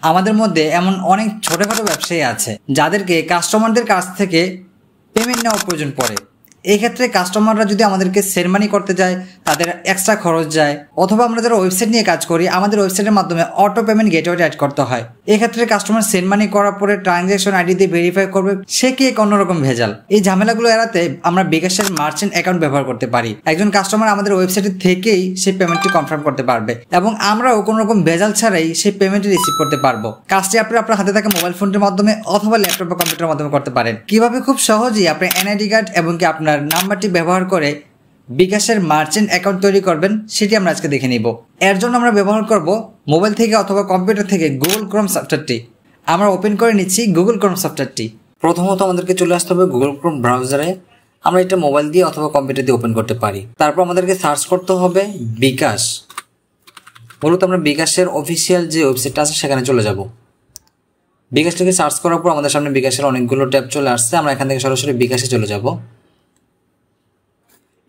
আমাদের মধ্যে এমন অনেক ছোটখাটো ব্যবসায়ী আছে যাদেরকে কাস্টমারদের কাছ থেকে পেমেন্ট নেওয়া প্রয়োজন পড়ে। এই ক্ষেত্রে কাস্টমাররা যদি আমাদেরকে সেন্ড মানি করতে যায় তাদের এক্সট্রা খরচ যায়, অথবা আমরা যারা ওয়েবসাইট নিয়ে কাজ করি আমাদের ওয়েবসাইটের মাধ্যমে অটো পেমেন্ট গেটওয়ে অ্যাড করতে হয়। এই ক্ষেত্রে কাস্টমার সেন্ড মানি করার পরে ট্রানজ্যাকশন আইডি দিয়ে ভেরিফাই করবে, সে কি এক অন্যরকম ভেজাল। এই ঝামেলাগুলো এড়াতে আমরা বিকাশের মার্চেন্ট অ্যাকাউন্ট ব্যবহার করতে পারি। একজন কাস্টমার আমাদের ওয়েবসাইটের থেকেই সেই পেমেন্টটি কনফার্ম করতে পারবে এবং আমরাও কোনো রকম ভেজাল ছাড়াই সেই পেমেন্টটি রিসিভ করতে পারবো। কাজটি আপনি আপনার হাতে থাকা মোবাইল ফোনের মাধ্যমে অথবা ল্যাপটপ বা কম্পিউটারের মাধ্যমে করতে পারেন। কিভাবে? খুব সহজেই আপনি এনআইডি কার্ড এবং কি আপনার নাম্বারটি ব্যবহার করে বিকাশের মার্চেন্ট অ্যাকাউন্ট তৈরি করবেন সেটি আমরা আজকে দেখে নিব। এর জন্য আমরা ব্যবহার করব মোবাইল থেকে অথবা কম্পিউটার থেকে গুগল ক্রোম সফটওয়্যারটি। আমরা ওপেন করে নিচ্ছি গুগল ক্রোম সফটওয়্যারটি। প্রথমত আমাদেরকে চলে আসতে হবে গুগল ক্রোম ব্রাউজারে। আমরা এটা মোবাইল দিয়ে অথবা কম্পিউটার দিয়ে ওপেন করতে পারি। তারপর আমাদেরকে সার্চ করতে হবে বিকাশ। মূলত আমরা বিকাশের অফিসিয়াল যে ওয়েবসাইটটা আছে সেখানে চলে যাব। বিকাশটাকে সার্চ করার পর আমাদের সামনে বিকাশের অনেকগুলো ট্যাব চলে আসছে। আমরা এখান থেকে সরাসরি বিকাশে চলে যাব।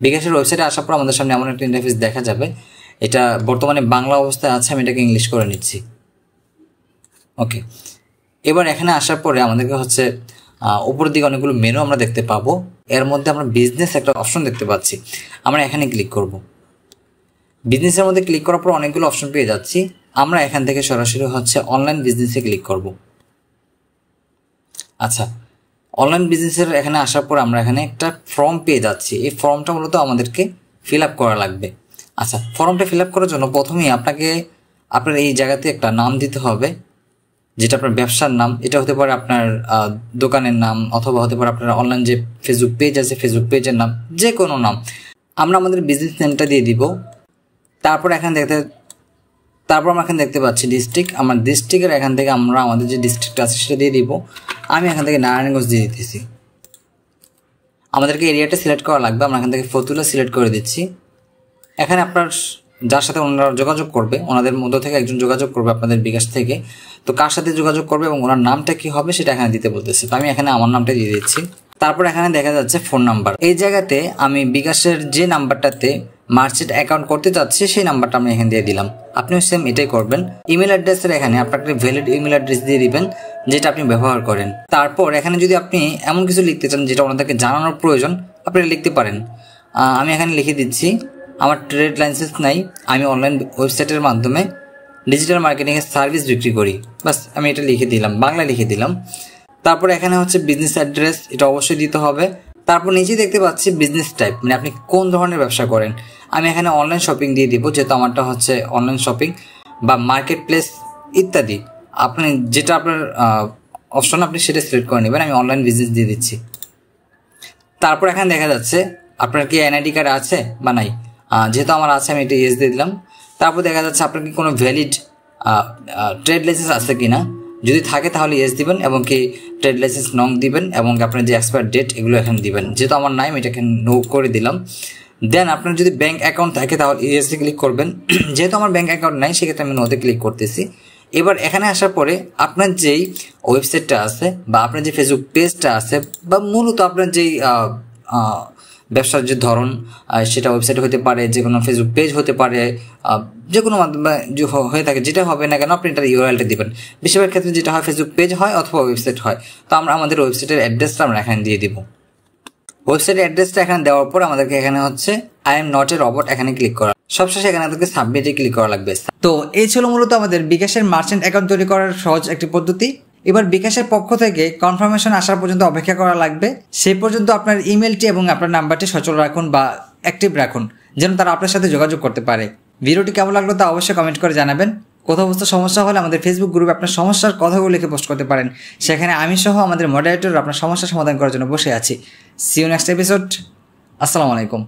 বিকাশের ওয়েবসাইটে আসার পর আমাদের সামনে এমন একটা ইন্টারফেস দেখা যাবে। এটা বর্তমানে বাংলা অবস্থায় আছে, আমি এটাকে ইংলিশ করে নিচ্ছি। ওকে, এবার এখানে আসার পরে আমাদেরকে হচ্ছে উপরের দিকে অনেকগুলো মেনু আমরা দেখতে পাবো। এর মধ্যে আমরা বিজনেস একটা অপশন দেখতে পাচ্ছি, আমরা এখানে ক্লিক করব। বিজনেসের মধ্যে ক্লিক করার পর অনেকগুলো অপশন পেয়ে যাচ্ছি। আমরা এখান থেকে সরাসরি হচ্ছে অনলাইন বিজনেসে ক্লিক করব। আচ্ছা, অনলাইন বিজনেসের এখানে আসার পর আমরা এখানে একটা ফর্ম পেয়ে যাচ্ছি। এই ফর্মটা মূলত আমাদেরকে ফিল আপ করা লাগবে। আচ্ছা, ফর্মটা ফিল আপ করার জন্য প্রথমেই আপনাকে আপনার এই জায়গাতে একটা নাম দিতে হবে, যেটা আপনার ব্যবসার নাম। এটা হতে পারে আপনার দোকানের নাম, অথবা হতে পারে আপনার অনলাইন যে ফেসবুক পেজ আছে ফেসবুক পেজের নাম, যে কোনো নাম। আমরা আমাদের বিজনেস নেমটা দিয়ে দিব। তারপর আমরা এখানে দেখতে পাচ্ছি ডিস্ট্রিক্ট। আমার ডিস্ট্রিক্টের এখান থেকে আমরা আমাদের যে ডিস্ট্রিক্ট আছে সেটা দিয়ে দিব। আমি এখান থেকে নারায়ণগঞ্জ দিয়ে দিতেছি। আমাদেরকে এরিয়াটা সিলেক্ট করা লাগবে। আমরা এখান থেকে ফতুল্লা সিলেক্ট করে দিচ্ছি। এখানে আপনার যার সাথে ওনারা যোগাযোগ করবে, ওনাদের মধ্য থেকে একজন যোগাযোগ করবে আপনাদের বিকাশ থেকে। তো কার সাথে যোগাযোগ করবে এবং ওনার নামটা কি হবে সেটা এখানে দিতে বলতেছে। তো আমি এখানে আমার নামটা দিয়ে দিচ্ছি। তারপর এখানে দেখা যাচ্ছে ফোন নাম্বার। এই জায়গাতে আমি বিকাশের যে নাম্বারটাতে মার্চেন্ট অ্যাকাউন্ট করতে চাচ্ছি সেই নাম্বারটা আমি এখানে দিয়ে দিলাম। আপনিও সেম এটাই করবেন। ইমেল অ্যাড্রেসের এখানে আপনাকে ভ্যালিড ইমেল অ্যাড্রেস দিয়ে দিবেন যেটা আপনি ব্যবহার করেন। তারপর এখানে যদি আপনি এমন কিছু লিখতে চান যেটা ওনাদেরকে জানানোর প্রয়োজন, আপনি লিখতে পারেন। আমি এখানে লিখে দিচ্ছি আমার ট্রেড লাইসেন্স নাই, আমি অনলাইন ওয়েবসাইটের মাধ্যমে ডিজিটাল মার্কেটিংয়ের সার্ভিস বিক্রি করি। বাস আমি এটা লিখে দিলাম, বাংলায় লিখে দিলাম। তারপর এখানে হচ্ছে বিজনেস অ্যাড্রেস, এটা অবশ্যই দিতে হবে। তারপর নিচেই দেখতে পাচ্ছি বিজনেস টাইপ, মানে আপনি কোন ধরনের ব্যবসা করেন। আমি এখানে অনলাইন শপিং দিয়ে দিব, যেহেতু আমারটা হচ্ছে অনলাইন শপিং বা মার্কেট প্লেস ইত্যাদি। আপনি যেটা আপনার অপশন আপনি সেটা সিলেক্ট করে নেবেন। আমি অনলাইন বিজনেস দিয়ে দিচ্ছি। তারপর এখানে দেখা যাচ্ছে আপনার কি এনআইডি কার্ড আছে বা নাই। যেহেতু আমার আছে আমি এটা ইয়েস দিয়ে দিলাম। তারপর দেখা যাচ্ছে আপনার কি কোনো ভ্যালিড ট্রেড লাইসেন্স আছে কিনা, যদি থাকে তাহলে ইয়েস দিবেন এবং কি ট্রেড লাইসেন্স নং দিবেন এবং আপনার যে এক্সপায়ার ডেট এগুলো এখানে দিবেন। যেহেতু আমার নাই আমি এটাকে নো করে দিলাম। দেন আপনার যদি ব্যাঙ্ক অ্যাকাউন্ট থাকে তাহলে ইয়েসে ক্লিক করবেন। যেহেতু আমার ব্যাঙ্ক অ্যাকাউন্ট নাই সেক্ষেত্রে আমি নোতে ক্লিক করতেছি। এবার এখানে আসার পরে আপনার যেই ওয়েবসাইটটা আছে বা আপনার যে ফেসবুক পেজটা আছে বা মূলত আপনার যেই ব্যবসার যে ধরন সেটা ওয়েবসাইট হতে পারে, যে কোনো ফেসবুক পেজ হতে পারে, যে কোনো মাধ্যমে হয়ে থাকে, যেটা হবে না কেন আপনি এটার ইউআরএলটা দিবেন। বেশিরভাগ ক্ষেত্রে যেটা হয় ফেসবুক পেজ হয় অথবা ওয়েবসাইট হয়। তো আমরা আমাদের ওয়েবসাইটের অ্যাড্রেসটা আমরা এখানে দিয়ে দিব। ওয়েবসাইটের অ্যাড্রেসটা এখানে দেওয়ার পর আমাদেরকে এখানে হচ্ছে I am not a robot এখানে ক্লিক করা। সবশেষে এখানে আমাদেরকে সাবমিটে ক্লিক করা লাগবে। তো এই ছিল মূলত আমাদের বিকাশের মার্চেন্ট অ্যাকাউন্ট তৈরি করার সহজ একটি পদ্ধতি। এবার বিকাশের পক্ষ থেকে কনফার্মেশন আসার পর্যন্ত অপেক্ষা করা লাগবে। সেই পর্যন্ত আপনার ইমেলটি এবং আপনার নাম্বারটি সচল রাখুন বা অ্যাক্টিভ রাখুন, যেন তারা আপনার সাথে যোগাযোগ করতে পারে। ভিডিওটি কেমন লাগলো তা অবশ্যই কমেন্ট করে জানাবেন। কোথাও বুঝতে সমস্যা হলে আমাদের ফেসবুক গ্রুপে আপনার সমস্যার কথাগুলো লিখে পোস্ট করতে পারেন। সেখানে আমি সহ আমাদের মডারেটর আপনার সমস্যার সমাধান করার জন্য বসে আছি। See you next episode. আসসালামু আলাইকুম।